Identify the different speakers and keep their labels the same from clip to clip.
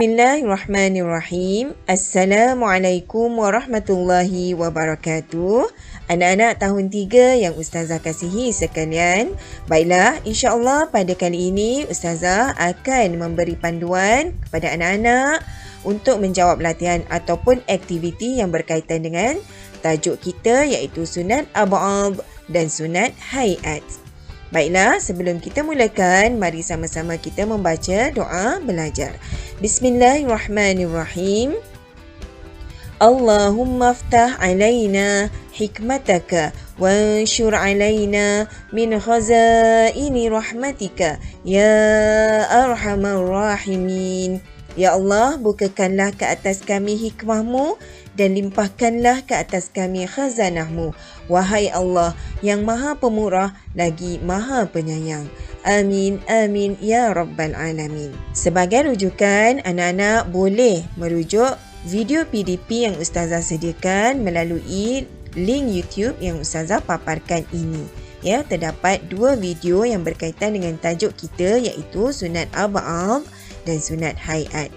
Speaker 1: Bismillahirrahmanirrahim. Assalamualaikum warahmatullahi wabarakatuh. Anak-anak tahun 3 yang Ustazah kasihi sekalian. Baiklah, insya-Allah pada kali ini Ustazah akan memberi panduan kepada anak-anak untuk menjawab latihan ataupun aktiviti yang berkaitan dengan tajuk kita iaitu sunat ab'ad dan sunat hayat. Baiklah, sebelum kita mulakan, mari sama-sama kita membaca doa belajar. Bismillahirrahmanirrahim. Allahumma aftah alaina hikmataka wanshur alaina min khazaini rahmatika ya arhamar rahimin. Ya Allah, bukakanlah ke atas kami hikmahmu dan limpahkanlah ke atas kami khazanahmu. Wahai Allah yang maha pemurah lagi maha penyayang. Amin, amin, ya Rabbal Alamin. Sebagai rujukan, anak-anak boleh merujuk video PDP yang Ustazah sediakan melalui link YouTube yang Ustazah paparkan ini. Ya, terdapat 2 video yang berkaitan dengan tajuk kita iaitu sunat ab'ad dan sunat hayat.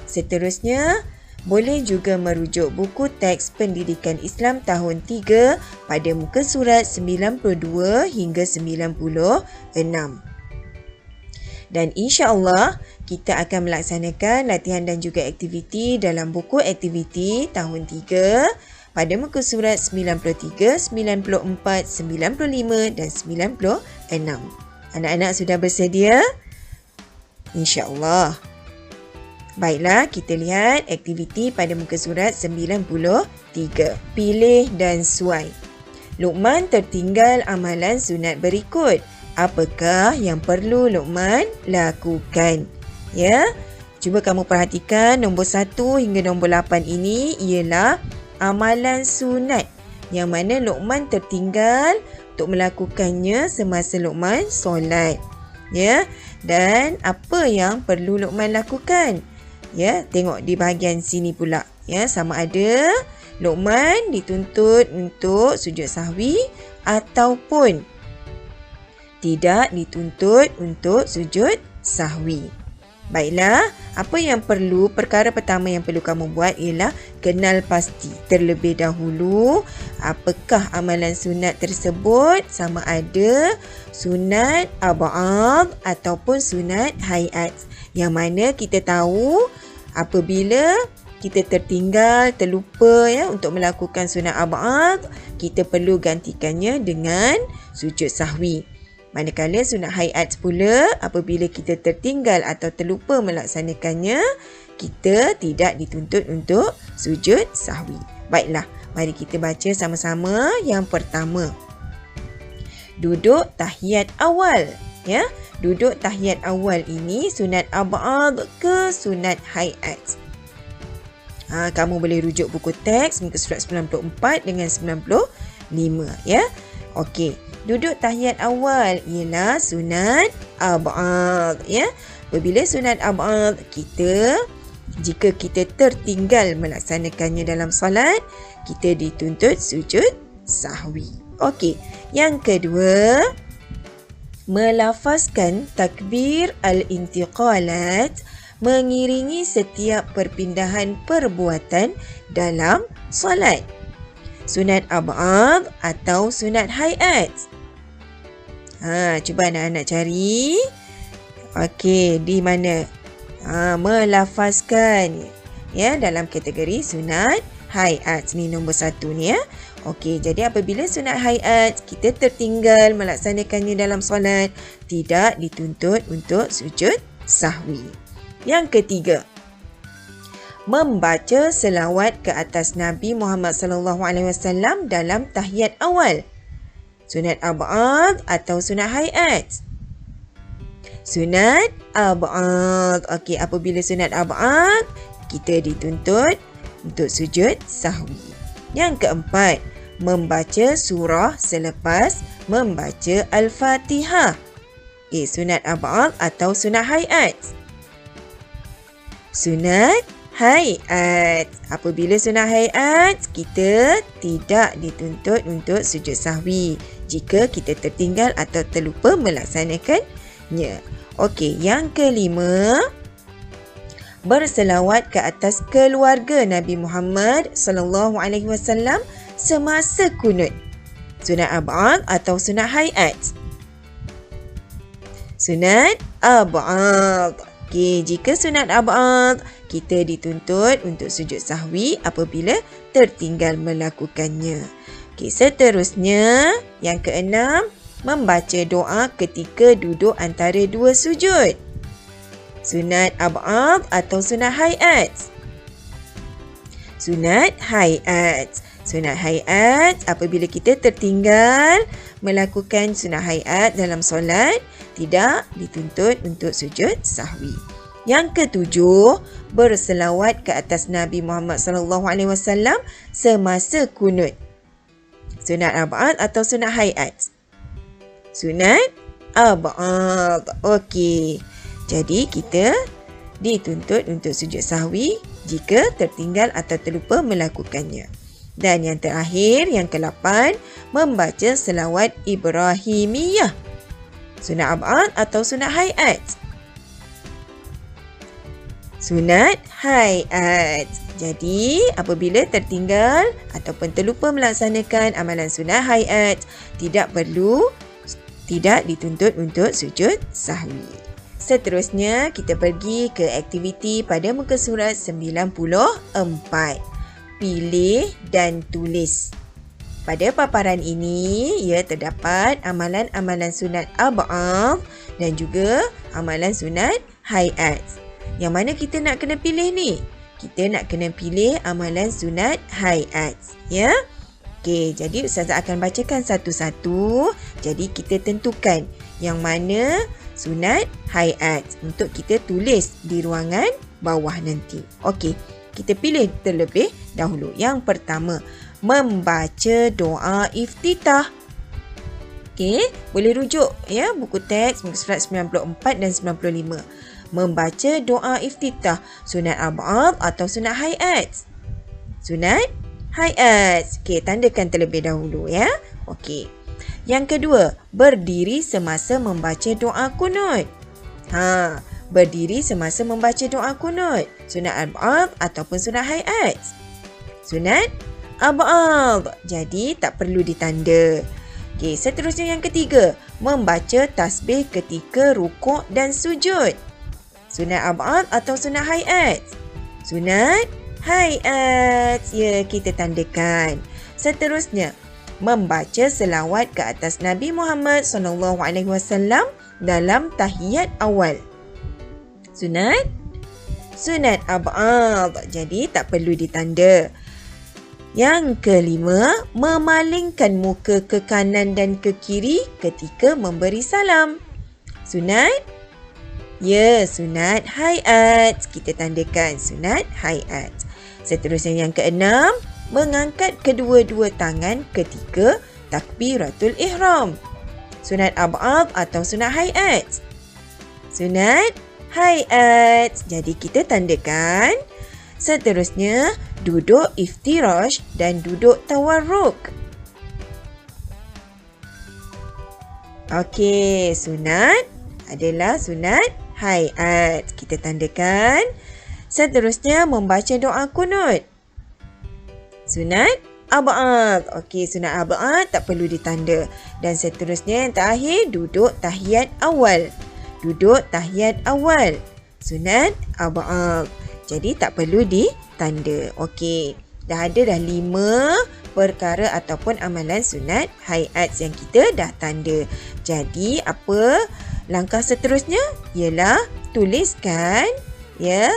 Speaker 1: Seterusnya, boleh juga merujuk buku teks pendidikan Islam tahun 3 pada muka surat 92 hingga 96. Dan insya-Allah kita akan melaksanakan latihan dan juga aktiviti dalam buku aktiviti tahun 3 pada muka surat 93, 94, 95 dan 96. Anak-anak sudah bersedia? InsyaAllah. Baiklah, kita lihat aktiviti pada muka surat 93. Pilih dan suai. Luqman tertinggal amalan sunat berikut. Apakah yang perlu Luqman lakukan? Ya, cuba kamu perhatikan nombor 1 hingga nombor 8 ini ialah amalan sunat yang mana Luqman tertinggal untuk melakukannya semasa Luqman solat. Ya, dan apa yang perlu Luqman lakukan? Ya, tengok di bahagian sini pula. Ya, sama ada Luqman dituntut untuk sujud sahwi ataupun tidak dituntut untuk sujud sahwi. Baiklah, apa yang perlu, perkara pertama yang perlu kamu buat ialah kenal pasti terlebih dahulu apakah amalan sunat tersebut, sama ada sunat ab'ad ataupun sunat hayat. Yang mana kita tahu apabila kita tertinggal, terlupa ya untuk melakukan sunat ab'ad, kita perlu gantikannya dengan sujud sahwi. Manakala sunat hayat pula, apabila kita tertinggal atau terlupa melaksanakannya, kita tidak dituntut untuk sujud sahwi. Baiklah, mari kita baca sama-sama. Yang pertama, duduk tahiyat awal. Ya, duduk tahiyat awal ini sunat ab'ad ke sunat hayat? Kamu boleh rujuk buku teks muka surat 94 dengan 95 ya. Okey, duduk tahiyat awal ialah sunat ab'ad ya. Apabila sunat ab'ad, jika kita tertinggal melaksanakannya dalam solat, kita dituntut sujud sahwi. Okey, yang kedua, melafazkan takbir al-intiqalat mengiringi setiap perpindahan perbuatan dalam solat. Sunat ab'ad atau sunat hayat? Cuba anak-anak cari. Okey, di mana? Melafazkan ya dalam kategori sunat hayat. Ni nombor 1 ni ya. Okey, jadi apabila sunat hayat kita tertinggal melaksanakannya dalam solat, tidak dituntut untuk sujud sahwi. Yang ketiga, membaca selawat ke atas Nabi Muhammad SAW dalam tahiyat awal. Sunat ab'ad atau sunat hayat? Sunat ab'ad. Okey, apabila sunat ab'ad, kita dituntut untuk sujud sahwi. Yang keempat, membaca surah selepas membaca Al-Fatihah. Sunat ab'ad atau sunat hayat? Sunat hayat. Apabila sunat hayat, kita tidak dituntut untuk sujud sahwi jika kita tertinggal atau terlupa melaksanakannya. Okey, yang kelima, berselawat ke atas keluarga Nabi Muhammad sallallahu alaihi wasallam semasa kunut. Sunat ab'ad atau sunat hayat? Sunat ab'ad. Okey, jika sunat ab'ad, kita dituntut untuk sujud sahwi apabila tertinggal melakukannya. Okey, seterusnya yang keenam, membaca doa ketika duduk antara dua sujud. Sunat ab'ad atau sunat hayat? Sunat hayat. Sunat hayat, apabila kita tertinggal melakukan sunat hayat dalam solat, tidak dituntut untuk sujud sahwi. Yang ketujuh, berselawat ke atas Nabi Muhammad SAW semasa kunut. Sunat ab'ad atau sunat hayat? Sunat ab'ad. Okey. Jadi kita dituntut untuk sujud sahwi jika tertinggal atau terlupa melakukannya. Dan yang terakhir, yang ke-8, membaca selawat Ibrahimiyah. Sunat ab'ad atau sunat hayat? Sunat hayat. Jadi, apabila tertinggal ataupun terlupa melaksanakan amalan sunat hayat, tidak dituntut untuk sujud sahwi. Seterusnya, kita pergi ke aktiviti pada muka surat 94. Pilih dan tulis. Pada paparan ini, ia terdapat amalan-amalan sunat ab'ad dan juga amalan sunat hayat. Yang mana kita nak kena pilih ni? Kita nak kena pilih amalan sunat hayat. Ya? Okey, jadi Ustazah akan bacakan satu-satu. Jadi kita tentukan yang mana sunat hayat untuk kita tulis di ruangan bawah nanti. Okey, kita pilih terlebih dahulu. Yang pertama, membaca doa iftitah. Okey, boleh rujuk ya buku teks muka surat 94 dan 95. Membaca doa iftitah, sunat ab'ad atau sunat hayat? Sunat hayat. Okey, tandakan terlebih dahulu ya. Okey. Yang kedua, berdiri semasa membaca doa kunut. Berdiri semasa membaca doa kunut. Sunat ab'ad ataupun sunat hayat? Sunat ab'ad. Jadi tak perlu ditanda. Okey, seterusnya yang ketiga, membaca tasbih ketika rukuk dan sujud. Sunat ab'ad atau sunat hayat? Sunat hayat. Ya, kita tandakan. Seterusnya, membaca selawat ke atas Nabi Muhammad SAW dalam tahiyat awal. Sunat ab'ad. Jadi tak perlu ditanda. Yang kelima, memalingkan muka ke kanan dan ke kiri ketika memberi salam. Sunat? Ya, sunat hayat. Kita tandakan sunat hayat. Seterusnya yang keenam, mengangkat kedua-dua tangan ketika takbiratul ihram. Sunat ab'ad atau sunat hayat? Sunat hayat. Jadi kita tandakan. Seterusnya, duduk iftirash dan duduk tawarruk. Okey, sunat adalah sunat hayat. Kita tandakan. Seterusnya, membaca doa kunut. Sunat ab'ad. Okey, sunat ab'ad tak perlu ditanda. Dan seterusnya yang terakhir, duduk tahiyat awal. Duduk tahiyat awal. Sunat ab'ad. Jadi tak perlu ditanda. Okey, dah ada 5 perkara ataupun amalan sunat hayat yang kita dah tanda. Jadi apa langkah seterusnya? Ialah tuliskan ya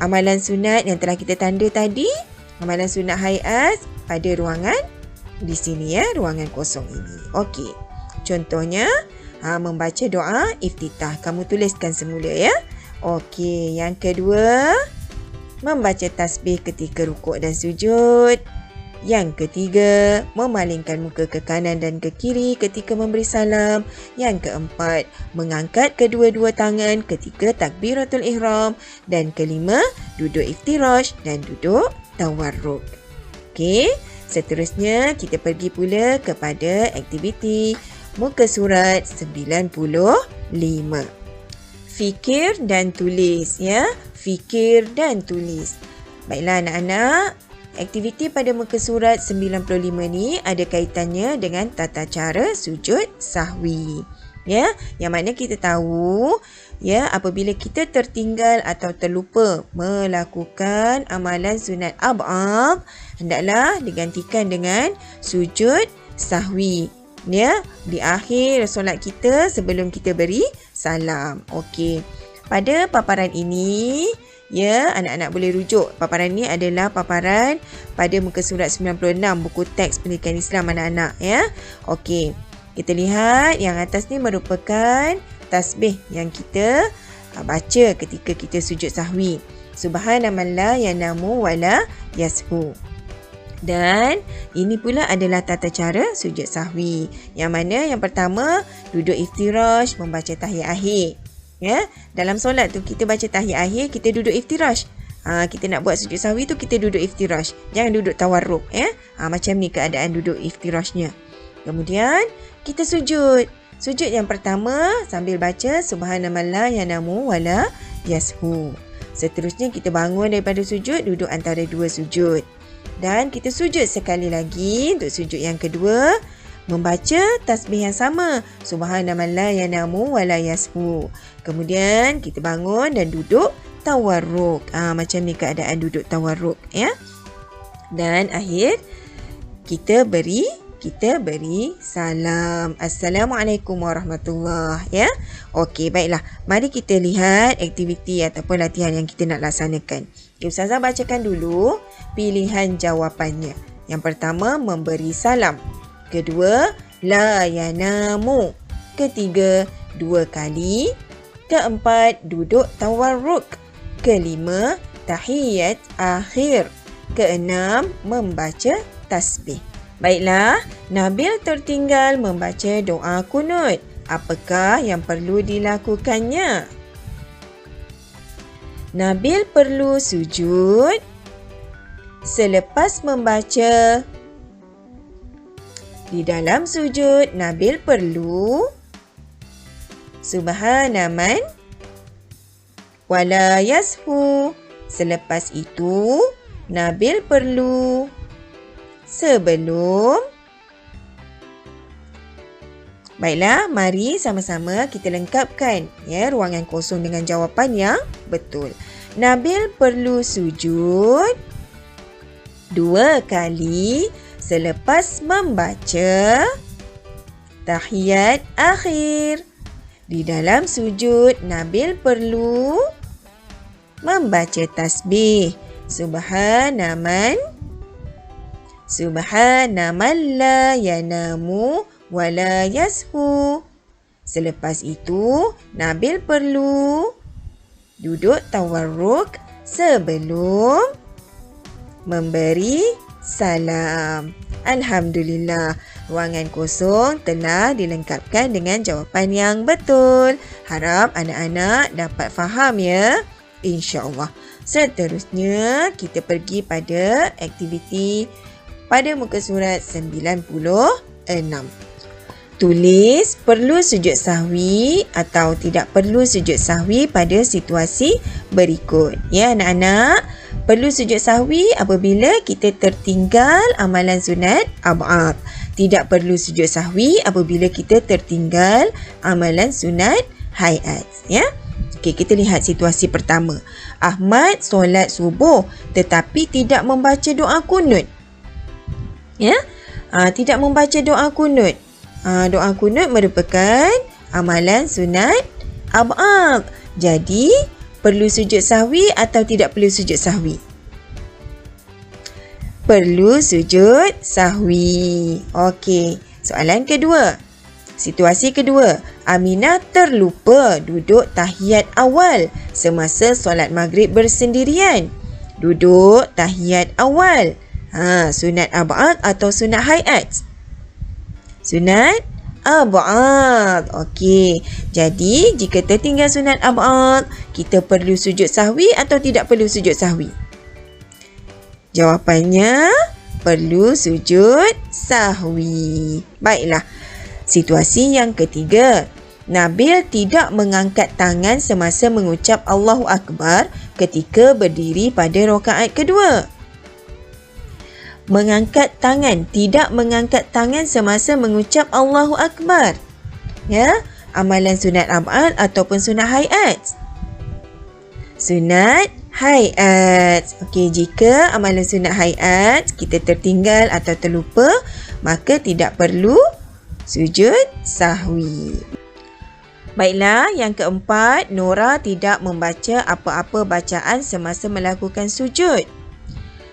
Speaker 1: amalan sunat yang telah kita tanda tadi, amalan sunat hayat pada ruangan di sini ya, ruangan kosong ini. Okey. Contohnya membaca doa iftitah. Kamu tuliskan semula ya. Okey, yang kedua, membaca tasbih ketika rukuk dan sujud. Yang ketiga, memalingkan muka ke kanan dan ke kiri ketika memberi salam. Yang keempat, mengangkat kedua-dua tangan ketika takbiratul ihram. Dan kelima, duduk iftirash dan duduk tawarruk. Okey, seterusnya kita pergi pula kepada aktiviti muka surat 95. Fikir dan tulis ya. fikir dan tulis. Baiklah anak-anak, aktiviti pada muka surat 95 ni ada kaitannya dengan tata cara sujud sahwi. Ya, yang mana kita tahu ya, apabila kita tertinggal atau terlupa melakukan amalan sunat ab'ad, hendaklah digantikan dengan sujud sahwi. Ya, di akhir solat kita sebelum kita beri salam. Okey. Pada paparan ini, ya, anak-anak boleh rujuk. Paparan ini adalah paparan pada muka surat 96 buku teks pendidikan Islam anak-anak, ya. Okey. Kita lihat yang atas ni merupakan tasbih yang kita baca ketika kita sujud sahwi. Subhanaman la yanamu wala yashu. Dan ini pula adalah tata cara sujud sahwi. Yang mana yang pertama, duduk iftirash membaca tahiyat akhir. Ya, dalam solat tu kita baca tahiyat akhir, kita duduk iftirash. Kita nak buat sujud sahwi tu kita duduk iftirash. Jangan duduk tawarruk, ya. Macam ni keadaan duduk iftirashnya. Kemudian kita sujud. Sujud yang pertama sambil baca subhanaman la yanamu wala yashu. Seterusnya kita bangun daripada sujud, duduk antara dua sujud. Dan kita sujud sekali lagi untuk sujud yang kedua, membaca tasbih yang sama, subhanaman la yanamu wala yashu. Kemudian kita bangun dan duduk tawarruk. Macam ni keadaan duduk tawarruk, ya. Dan akhir kita beri salam. Assalamualaikum warahmatullahi, ya. Okey, baiklah. Mari kita lihat aktiviti ataupun latihan yang kita nak laksanakan. Okay, Ustazah bacakan dulu pilihan jawapannya. Yang pertama, memberi salam. Kedua, la yanamu. Ketiga, 2 kali. Keempat, duduk tawarruk. Kelima, tahiyat akhir. Keenam, membaca tasbih. Baiklah, Nabil tertinggal membaca doa kunut. Apakah yang perlu dilakukannya? Nabil perlu sujud. Selepas membaca, di dalam sujud, Nabil perlu subhanaman wala yashu. Selepas itu, Nabil perlu sebelum. Baiklah, mari sama-sama kita lengkapkan ya ruangan kosong dengan jawapan yang betul. Nabil perlu sujud 2 kali selepas membaca tahiyat akhir. Di dalam sujud, Nabil perlu membaca tasbih subhanaman la yanamu wala yashu. Selepas itu, Nabil perlu duduk tawarruk sebelum memberi salam. Alhamdulillah, ruangan kosong telah dilengkapkan dengan jawapan yang betul. Harap anak-anak dapat faham ya. InsyaAllah. Seterusnya, kita pergi pada aktiviti pada muka surat 96. Tulis perlu sujud sahwi atau tidak perlu sujud sahwi pada situasi berikut. Ya anak-anak, perlu sujud sahwi apabila kita tertinggal amalan sunat ab'ad. Tidak perlu sujud sahwi apabila kita tertinggal amalan sunat hayat. Ya. Okey, kita lihat situasi pertama. Ahmad solat subuh tetapi tidak membaca doa kunut. Ya. Tidak membaca doa kunut. Doa kunut merupakan amalan sunat ab'ad. Jadi, perlu sujud sahwi atau tidak perlu sujud sahwi? Perlu sujud sahwi. Okey, soalan kedua. Situasi kedua. Aminah terlupa duduk tahiyat awal semasa solat maghrib bersendirian. Duduk tahiyat awal. Sunat ab'ad atau sunat hayat? Sunat ab'ad. Okey. Jadi, jika tertinggal sunat ab'ad, kita perlu sujud sahwi atau tidak perlu sujud sahwi? Jawapannya, perlu sujud sahwi. Baiklah. Situasi yang ketiga. Nabil tidak mengangkat tangan semasa mengucap Allahu Akbar ketika berdiri pada rakaat kedua. Mengangkat tangan, tidak mengangkat tangan semasa mengucap Allahu Akbar. Ya, amalan sunat ab'ad ataupun sunat hayat. Sunat hayat. Okey, jika amalan sunat hayat kita tertinggal atau terlupa, maka tidak perlu sujud sahwi. Baiklah, yang keempat, Nora tidak membaca apa-apa bacaan semasa melakukan sujud.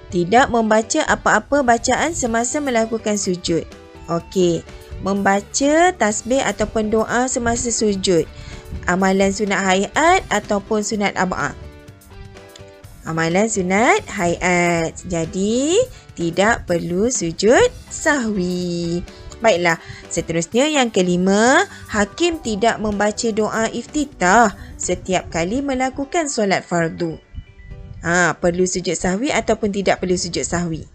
Speaker 1: Tidak membaca apa-apa bacaan semasa melakukan sujud. Okey, membaca tasbih ataupun doa semasa sujud. Amalan sunat hayat ataupun sunat ab'ad. Amalan sunat hayat. Jadi, tidak perlu sujud sahwi. Baiklah, seterusnya yang kelima, hakim tidak membaca doa iftitah setiap kali melakukan solat fardu. Perlu sujud sahwi ataupun tidak perlu sujud sahwi?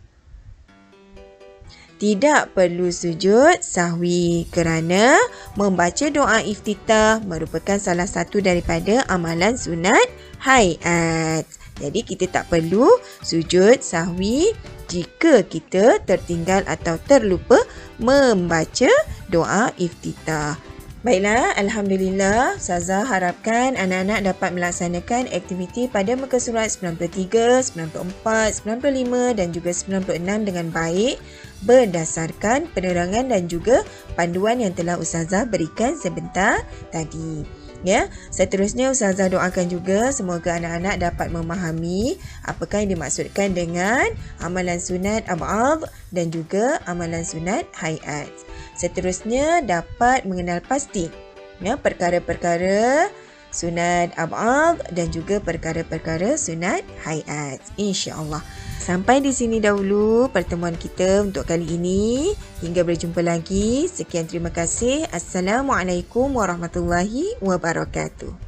Speaker 1: Tidak perlu sujud sahwi kerana membaca doa iftitah merupakan salah satu daripada amalan sunat hayat. Jadi kita tak perlu sujud sahwi jika kita tertinggal atau terlupa membaca doa iftitah. Baiklah, Alhamdulillah, Ustazah harapkan anak-anak dapat melaksanakan aktiviti pada muka surat 93, 94, 95 dan juga 96 dengan baik berdasarkan penerangan dan juga panduan yang telah Ustazah berikan sebentar tadi. Ya, seterusnya Ustazah doakan juga semoga anak-anak dapat memahami apakah yang dimaksudkan dengan amalan sunat ab'ad dan juga amalan sunat hayat. Seterusnya dapat mengenal pasti perkara-perkara sunat ab'ad dan juga perkara-perkara sunat hayat, insya-Allah. Sampai di sini dahulu pertemuan kita untuk kali ini. Hingga berjumpa lagi. Sekian, terima kasih. Assalamualaikum warahmatullahi wabarakatuh.